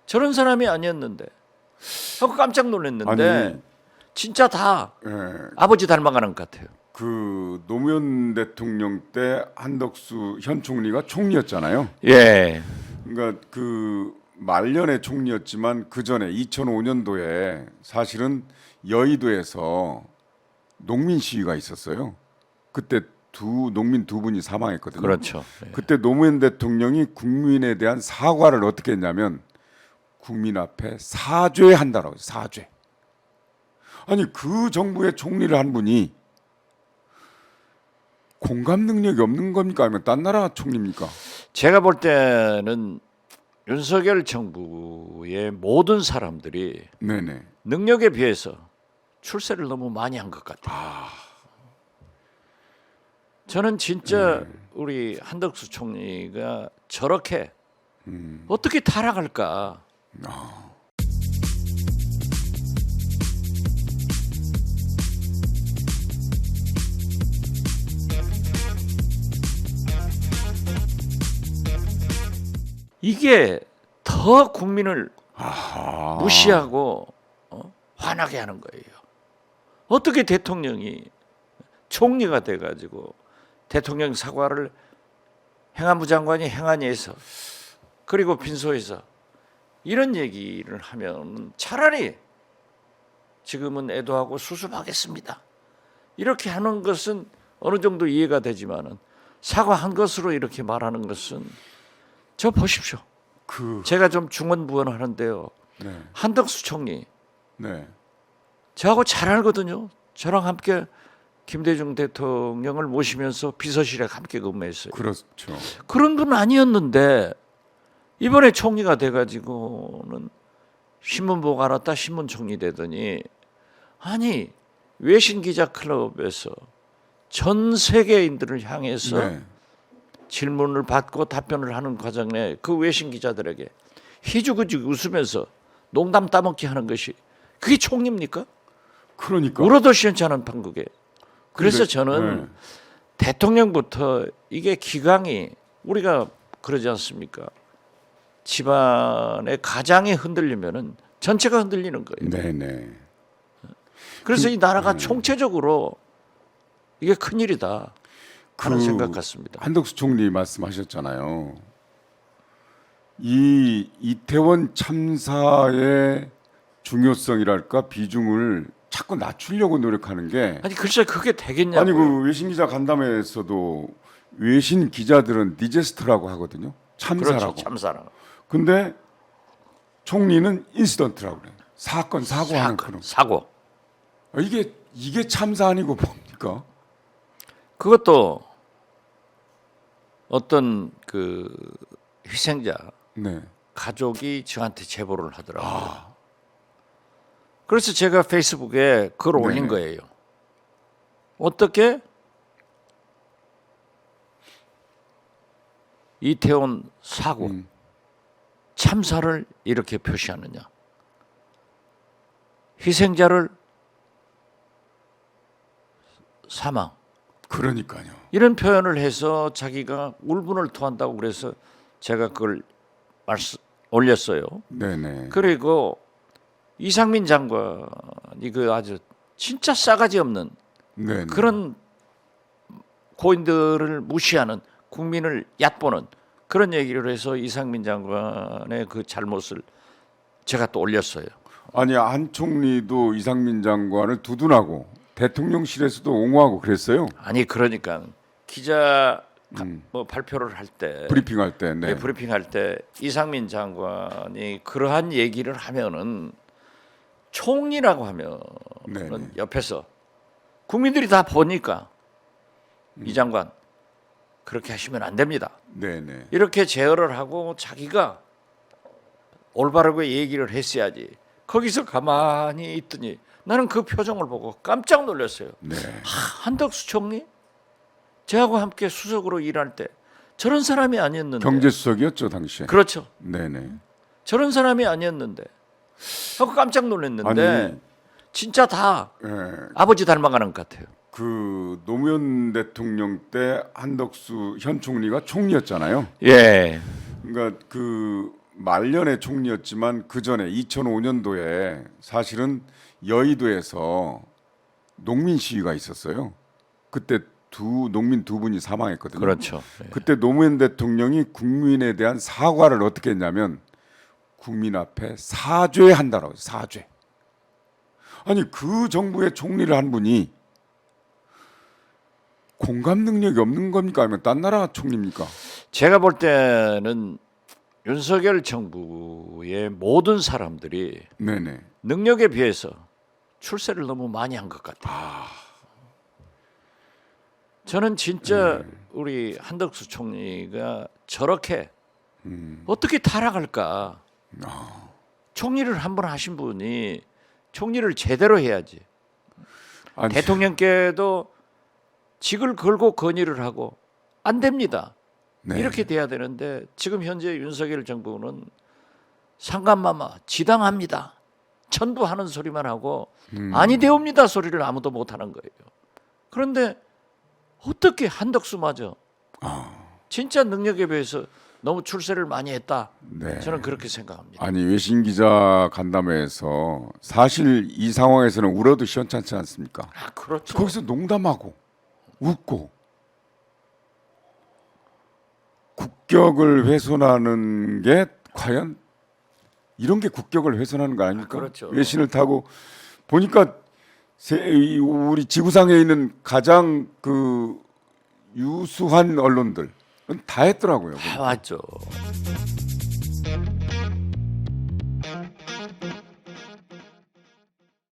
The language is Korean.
저런 사람이 아니었는데 하고 깜짝 놀랐는데 아니, 진짜 다 예, 아버지 닮아가는 것 같아요. 그 노무현 대통령 때 한덕수 현 총리가 총리였잖아요. 예, 그러니까 그 말년에 총리였지만 그 전에 2005년도에 사실은 여의도에서 농민 시위가 있었어요. 그때 농민 두 분이 사망했거든요. 그렇죠. 예. 그때 노무현 대통령이 국민에 대한 사과를 어떻게 했냐면 국민 앞에 사죄한다라고 사죄. 아니 그 정부의 총리를 한 분이 공감 능력이 없는 겁니까? 아니면 딴 나라 총리입니까? 제가 볼 때는 윤석열 정부의 모든 사람들이 네네. 능력에 비해서 출세를 너무 많이 한 것 같아요. 저는 진짜 우리 한덕수 총리가 저렇게 어떻게 타락할까? 이게 더 국민을 아하. 무시하고 화나게 하는 거예요. 어떻게 대통령이 총리가 돼가지고 대통령 사과를 행안부 장관이 행안위에서 그리고 빈소에서 이런 얘기를 하면 차라리 지금은 애도하고 수습하겠습니다. 이렇게 하는 것은 어느 정도 이해가 되지만은 사과한 것으로 이렇게 말하는 것은 저 보십시오. 제가 좀 중언부언하는데요. 네. 한덕수 총리 네. 저하고 잘 알거든요. 저랑 함께 김대중 대통령을 모시면서 비서실에 함께 근무했어요. 그렇죠. 그런 분은 아니었는데 이번에 총리가 돼가지고는 신문 보고 알았다 신문 총리 되더니 아니 외신 기자 클럽에서 전 세계인들을 향해서 네. 질문을 받고 답변을 하는 과정에 그 외신 기자들에게 희죽희죽 웃으면서 농담 따먹기 하는 것이 그게 총리입니까? 그러니까. 울어도 시원치 않은 판국에. 그래서 근데, 저는 네. 대통령부터 이게 기강이 우리가 그러지 않습니까? 집안의 가장이 흔들리면은 전체가 흔들리는 거예요. 네네. 그래서 이 나라가 총체적으로 이게 큰일이다 하는 생각 같습니다. 한덕수 총리 말씀하셨잖아요. 이 이태원 참사의 중요성이랄까 비중을 자꾸 낮추려고 노력하는 게 아니 글쎄 그게 되겠냐고요. 아니 그 외신 기자 간담회에서도 외신 기자들은 디제스트라고 하거든요. 참사라고. 그렇죠. 참사라고. 근데 총리는 인시던트라고 그래요. 사고하는 그런. 사고. 이게 참사 아니고 뭡니까? 그것도 어떤 그 희생자 네. 가족이 저한테 제보를 하더라고요. 그래서 제가 페이스북에 글 올린 네네. 거예요. 어떻게 이태원 사고 참사를 이렇게 표시하느냐. 희생자를 사망. 그러니까요. 이런 표현을 해서 자기가 울분을 토한다고 그래서 제가 그걸 올렸어요. 네네. 그리고 이상민 장관이 그 아주 진짜 싸가지 없는 네네. 그런 고인들을 무시하는 국민을 얕보는 그런 얘기를 해서 이상민 장관의 그 잘못을 제가 또 올렸어요. 아니 한 총리도 이상민 장관을 두둔하고 대통령실에서도 옹호하고 그랬어요. 아니 그러니까 기자 뭐 발표를 할 때 브리핑할 때. 네. 브리핑할 때 이상민 장관이 그러한 얘기를 하면은 총리라고 하면은 네네. 옆에서 국민들이 다 보니까 이 장관 그렇게 하시면 안 됩니다. 네네. 이렇게 제어를 하고 자기가 올바르게 얘기를 했어야지. 거기서 가만히 있더니 나는 그 표정을 보고 깜짝 놀랐어요. 네. 한덕수 총리? 저하고 함께 수석으로 일할 때 저런 사람이 아니었는데. 경제수석이었죠 당시에. 그렇죠. 네네. 저런 사람이 아니었는데 하고 깜짝 놀랐는데 아니, 진짜 다 예, 아버지 닮아가는 것 같아요. 그 노무현 대통령 때 한덕수 현 총리가 총리였잖아요. 예. 그러니까 그 말년의 총리였지만 그 전에 2005년도에 사실은 여의도에서 농민 시위가 있었어요. 그때 농민 두 분이 사망했거든요. 그렇죠. 예. 그때 노무현 대통령이 국민에 대한 사과를 어떻게 했냐면 국민 앞에 사죄한다라고 해요. 사죄. 아니 그 정부의 총리를 한 분이 공감 능력이 없는 겁니까? 아니면 딴 나라 총리입니까? 제가 볼 때는 윤석열 정부의 모든 사람들이 네네. 능력에 비해서 출세를 너무 많이 한 것 같아요. 저는 진짜 우리 한덕수 총리가 저렇게 어떻게 타락할까? 총리를 한 번 하신 분이 총리를 제대로 해야지. 아니, 대통령께도 직을 걸고 건의를 하고 안 됩니다. 네. 이렇게 돼야 되는데 지금 현재 윤석열 정부는 상감마마 지당합니다. 천부하는 소리만 하고 아니 되옵니다 소리를 아무도 못 하는 거예요. 그런데 어떻게 한덕수마저 진짜 능력에 비해서 너무 출세를 많이 했다. 네. 저는 그렇게 생각합니다. 아니 외신 기자 간담회에서 사실 이 상황에서는 울어도 시원찮지 않습니까? 아, 그렇죠. 거기서 농담하고 웃고 국격을 훼손하는 게 과연 이런 게 국격을 훼손하는 거 아닙니까? 그렇죠. 외신을 타고 보니까 우리 지구상에 있는 가장 그 유수한 언론들 다 했더라고요. 다 왔죠.